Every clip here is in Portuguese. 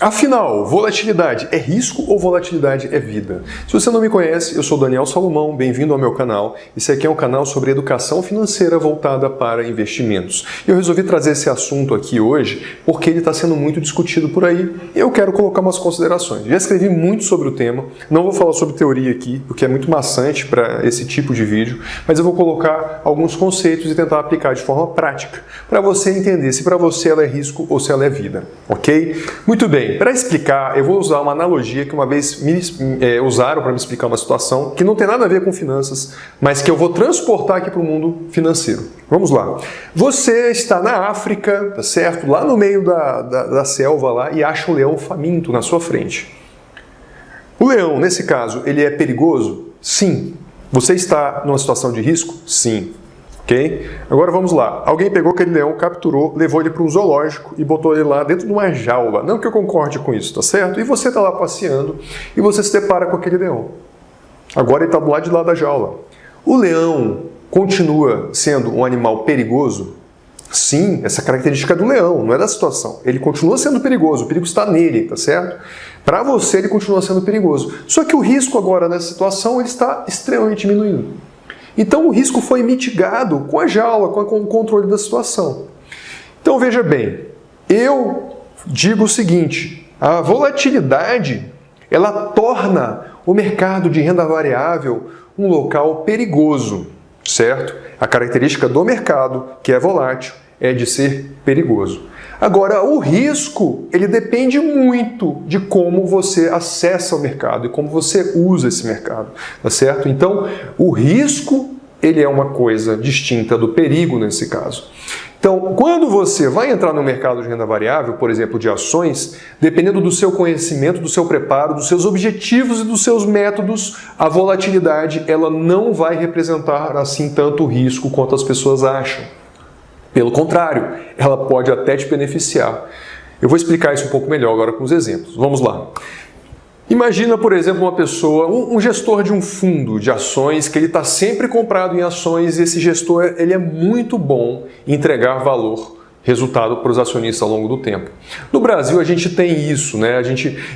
Afinal, volatilidade é risco ou volatilidade é vida? Se você não me conhece, eu sou Daniel Salomão, bem-vindo ao meu canal. Esse aqui é um canal sobre educação financeira voltada para investimentos. Eu resolvi trazer esse assunto aqui hoje porque ele está sendo muito discutido por aí e eu quero colocar umas considerações. Já escrevi muito sobre o tema, não vou falar sobre teoria aqui, porque é muito maçante para esse tipo de vídeo, mas eu vou colocar alguns conceitos e tentar aplicar de forma prática para você entender se para você ela é risco ou se ela é vida, ok? Muito bem. Para explicar, eu vou usar uma analogia que uma vez usaram para me explicar uma situação que não tem nada a ver com finanças, mas que eu vou transportar aqui para o mundo financeiro. Vamos lá. Você está na África, tá certo? Lá no meio da selva lá e acha um leão faminto na sua frente. O leão, nesse caso, ele é perigoso? Sim. Você está numa situação de risco? Sim. Ok? Agora vamos lá. Alguém pegou aquele leão, capturou, levou ele para um zoológico e botou ele lá dentro de uma jaula. Não que eu concorde com isso, tá certo? E você está lá passeando e você se depara com aquele leão. Agora ele está do lado de lá da jaula. O leão continua sendo um animal perigoso? Sim, essa característica do leão, não é da situação. Ele continua sendo perigoso, o perigo está nele, tá certo? Para você ele continua sendo perigoso. Só que o risco agora nessa situação ele está extremamente diminuindo. Então o risco foi mitigado com a jaula, com o controle da situação. Então veja bem, eu digo o seguinte, a volatilidade ela torna o mercado de renda variável um local perigoso, certo? A característica do mercado, que é volátil, é de ser perigoso. Agora, o risco, ele depende muito de como você acessa o mercado e como você usa esse mercado, tá certo? Então, o risco, ele é uma coisa distinta do perigo nesse caso. Então, quando você vai entrar no mercado de renda variável, por exemplo, de ações, dependendo do seu conhecimento, do seu preparo, dos seus objetivos e dos seus métodos, a volatilidade, ela não vai representar assim tanto risco quanto as pessoas acham. Pelo contrário, ela pode até te beneficiar. Eu vou explicar isso um pouco melhor agora com os exemplos. Vamos lá. Imagina, por exemplo, uma pessoa, um gestor de um fundo de ações, que ele está sempre comprado em ações e esse gestor ele é muito bom em entregar valor, resultado para os acionistas ao longo do tempo. No Brasil a gente tem isso, né?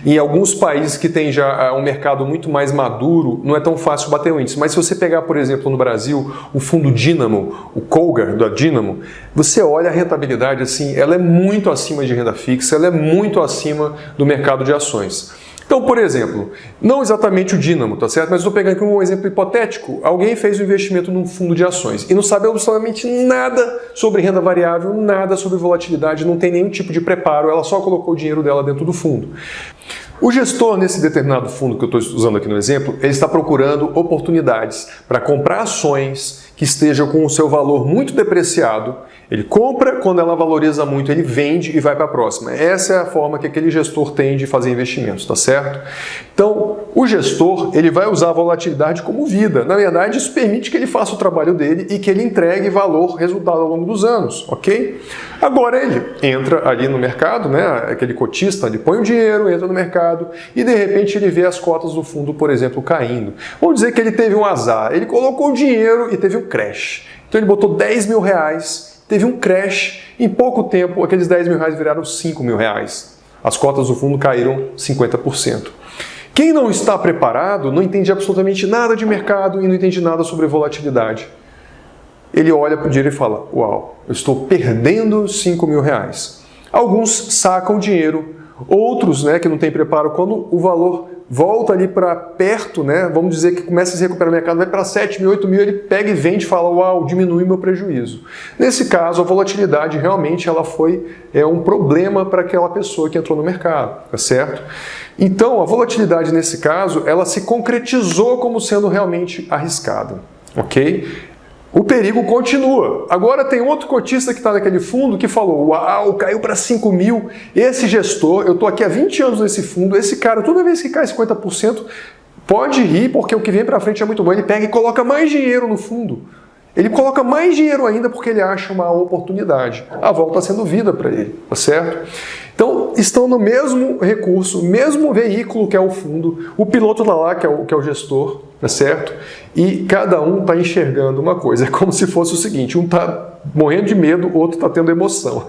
Em alguns países que tem já um mercado muito mais maduro, não é tão fácil bater o índice. Mas se você pegar, por exemplo, no Brasil, o fundo Dínamo, o Colgar da Dínamo, você olha a rentabilidade assim, ela é muito acima de renda fixa, ela é muito acima do mercado de ações. Então, por exemplo, não exatamente o Dínamo, tá certo? Mas estou pegando aqui um exemplo hipotético. Alguém fez um investimento num fundo de ações e não sabe absolutamente nada sobre renda variável, nada sobre volatilidade, não tem nenhum tipo de preparo, ela só colocou o dinheiro dela dentro do fundo. O gestor, nesse determinado fundo que eu estou usando aqui no exemplo, ele está procurando oportunidades para comprar ações que estejam com o seu valor muito depreciado. Ele compra, quando ela valoriza muito, ele vende e vai para a próxima. Essa é a forma que aquele gestor tem de fazer investimentos, tá certo? Então, o gestor, ele vai usar a volatilidade como vida. Na verdade, isso permite que ele faça o trabalho dele e que ele entregue valor, resultado ao longo dos anos, ok? Agora ele entra ali no mercado, né? Aquele cotista, ele põe o dinheiro, entra no mercado e de repente ele vê as cotas do fundo, por exemplo, caindo. Vamos dizer que ele teve um azar, ele colocou o dinheiro e teve um crash. Então ele botou 10 mil reais, teve um crash, em pouco tempo aqueles 10 mil reais viraram 5 mil reais. As cotas do fundo caíram 50%. Quem não está preparado não entende absolutamente nada de mercado e não entende nada sobre volatilidade. Ele olha para o dinheiro e fala, uau, eu estou perdendo 5 mil reais. Alguns sacam o dinheiro, outros, né, que não têm preparo, quando o valor volta ali para perto, né, vamos dizer que começa a se recuperar o mercado, vai para 7 mil, 8 mil, ele pega e vende e fala, uau, diminui meu prejuízo. Nesse caso, a volatilidade realmente ela foi um problema para aquela pessoa que entrou no mercado, tá certo? Então, a volatilidade nesse caso, ela se concretizou como sendo realmente arriscada, ok? O perigo continua. Agora tem outro cotista que está naquele fundo que falou, uau, caiu para 5 mil. Esse gestor, eu estou aqui há 20 anos nesse fundo, esse cara, toda vez que cai 50%, pode rir porque o que vem para frente é muito bom. Ele pega e coloca mais dinheiro no fundo. Ele coloca mais dinheiro ainda porque ele acha uma oportunidade. A volta está sendo vida para ele, tá certo? Então, estão no mesmo recurso, mesmo veículo que é o fundo, o piloto lá que é o gestor, tá certo? e cada um está enxergando uma coisa. É como se fosse o seguinte, um está morrendo de medo, o outro está tendo emoção.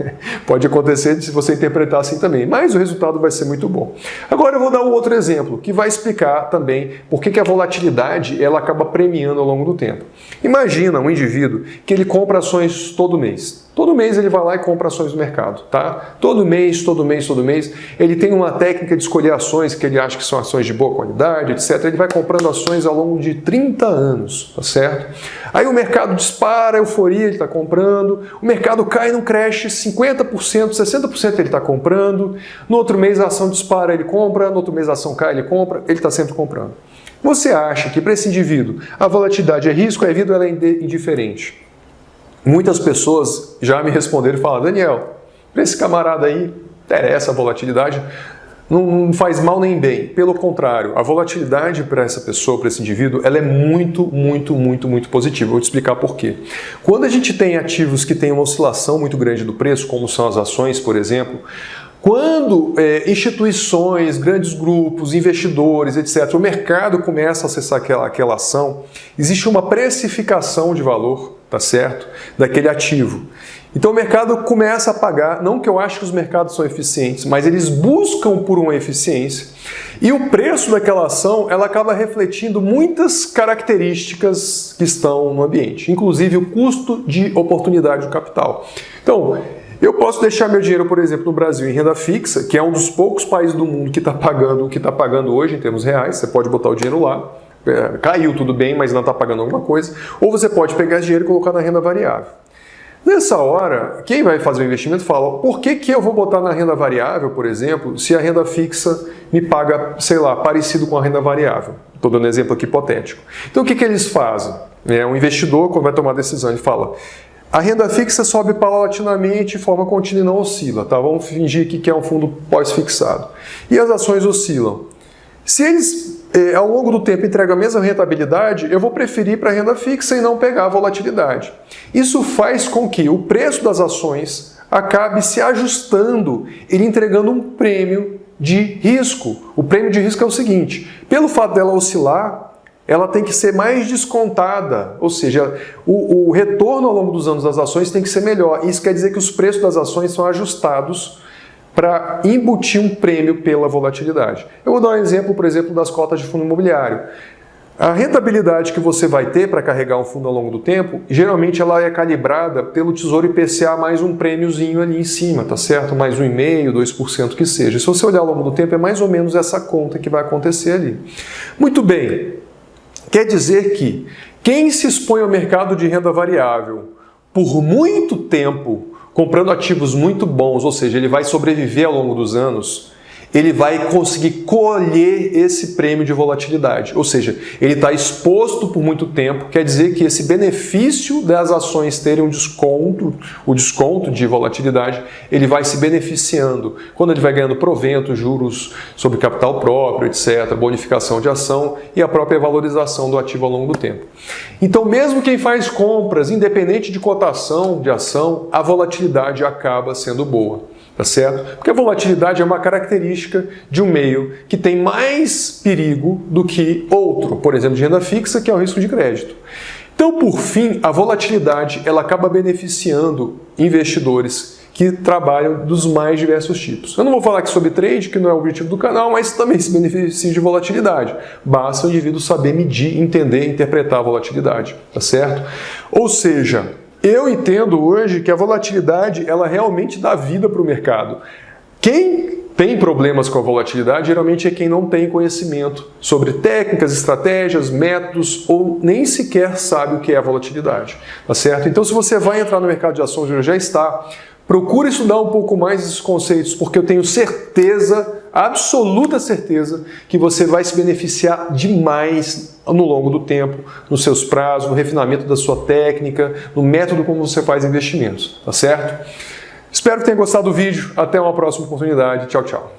Pode acontecer se você interpretar assim também, mas o resultado vai ser muito bom. Agora eu vou dar um outro exemplo, que vai explicar também por que a volatilidade ela acaba premiando ao longo do tempo. Imagina um indivíduo que ele compra ações todo mês. Todo mês ele vai lá e compra ações no mercado, tá? Todo mês, ele tem uma técnica de escolher ações que ele acha que são ações de boa qualidade, etc. Ele vai comprando ações ao longo de 30 anos, tá certo? Aí o mercado dispara, euforia, ele está comprando, o mercado cai num crash, 50%, 60% ele está comprando, no outro mês a ação dispara, ele compra, no outro mês a ação cai, ele compra, ele está sempre comprando. Você acha que para esse indivíduo a volatilidade é risco, é vida ou ela é indiferente? Muitas pessoas já me responderam e falaram, Daniel, para esse camarada aí, interessa a volatilidade, não faz mal nem bem. Pelo contrário, a volatilidade para essa pessoa, para esse indivíduo, ela é muito positiva. Vou te explicar por quê. Quando a gente tem ativos que têm uma oscilação muito grande do preço, como são as ações, por exemplo, quando instituições, grandes grupos, investidores, etc., o mercado começa a acessar aquela ação, existe uma precificação de valor, tá certo? Daquele ativo. Então o mercado começa a pagar, não que eu acho que os mercados são eficientes, mas eles buscam por uma eficiência e o preço daquela ação ela acaba refletindo muitas características que estão no ambiente, inclusive o custo de oportunidade do capital. Então, eu posso deixar meu dinheiro, por exemplo, no Brasil em renda fixa, que é um dos poucos países do mundo que está pagando o que está pagando hoje em termos reais, você pode botar o dinheiro lá, caiu tudo bem, mas não está pagando alguma coisa, ou você pode pegar esse dinheiro e colocar na renda variável. Nessa hora, quem vai fazer o investimento fala, por que eu vou botar na renda variável, por exemplo, se a renda fixa me paga, sei lá, parecido com a renda variável? Estou dando um exemplo aqui hipotético. Então o que eles fazem? Um investidor, quando vai tomar a decisão, ele fala, a renda fixa sobe paulatinamente de forma contínua e não oscila, tá? Vamos fingir que é um fundo pós-fixado. E as ações oscilam. Se eles, ao longo do tempo, entregam a mesma rentabilidade, eu vou preferir para a renda fixa e não pegar a volatilidade. Isso faz com que o preço das ações acabe se ajustando, ele entregando um prêmio de risco. O prêmio de risco é o seguinte, pelo fato dela oscilar, ela tem que ser mais descontada, ou seja, o retorno ao longo dos anos das ações tem que ser melhor. Isso quer dizer que os preços das ações são ajustados para embutir um prêmio pela volatilidade. Eu vou dar um exemplo, por exemplo, das cotas de fundo imobiliário. A rentabilidade que você vai ter para carregar um fundo ao longo do tempo, geralmente ela é calibrada pelo Tesouro IPCA mais um prêmiozinho ali em cima, tá certo? Mais 1,5%, 2% que seja. Se você olhar ao longo do tempo, é mais ou menos essa conta que vai acontecer ali. Muito bem. Quer dizer que quem se expõe ao mercado de renda variável por muito tempo, comprando ativos muito bons, ou seja, ele vai sobreviver ao longo dos anos, ele vai conseguir colher esse prêmio de volatilidade. Ou seja, ele está exposto por muito tempo, quer dizer que esse benefício das ações terem um desconto, o desconto de volatilidade, ele vai se beneficiando. Quando ele vai ganhando provento, juros sobre capital próprio, etc., bonificação de ação e a própria valorização do ativo ao longo do tempo. Então, mesmo quem faz compras, independente de cotação de ação, a volatilidade acaba sendo boa. Tá certo? Porque a volatilidade é uma característica de um meio que tem mais perigo do que outro, por exemplo, de renda fixa, que é o risco de crédito. Então, por fim, a volatilidade ela acaba beneficiando investidores que trabalham dos mais diversos tipos. Eu não vou falar aqui sobre trade, que não é o objetivo do canal, mas também se beneficia de volatilidade. Basta o indivíduo saber medir, entender e interpretar a volatilidade, tá certo? Ou seja, eu entendo hoje que a volatilidade ela realmente dá vida para o mercado. Quem tem problemas com a volatilidade geralmente é quem não tem conhecimento sobre técnicas, estratégias, métodos ou nem sequer sabe o que é a volatilidade, tá certo? Então, se você vai entrar no mercado de ações ou já está, procure estudar um pouco mais esses conceitos, porque eu tenho certeza, absoluta certeza, que você vai se beneficiar demais no longo do tempo, nos seus prazos, no refinamento da sua técnica, no método como você faz investimentos, tá certo? Espero que tenha gostado do vídeo. Até uma próxima oportunidade. Tchau, tchau.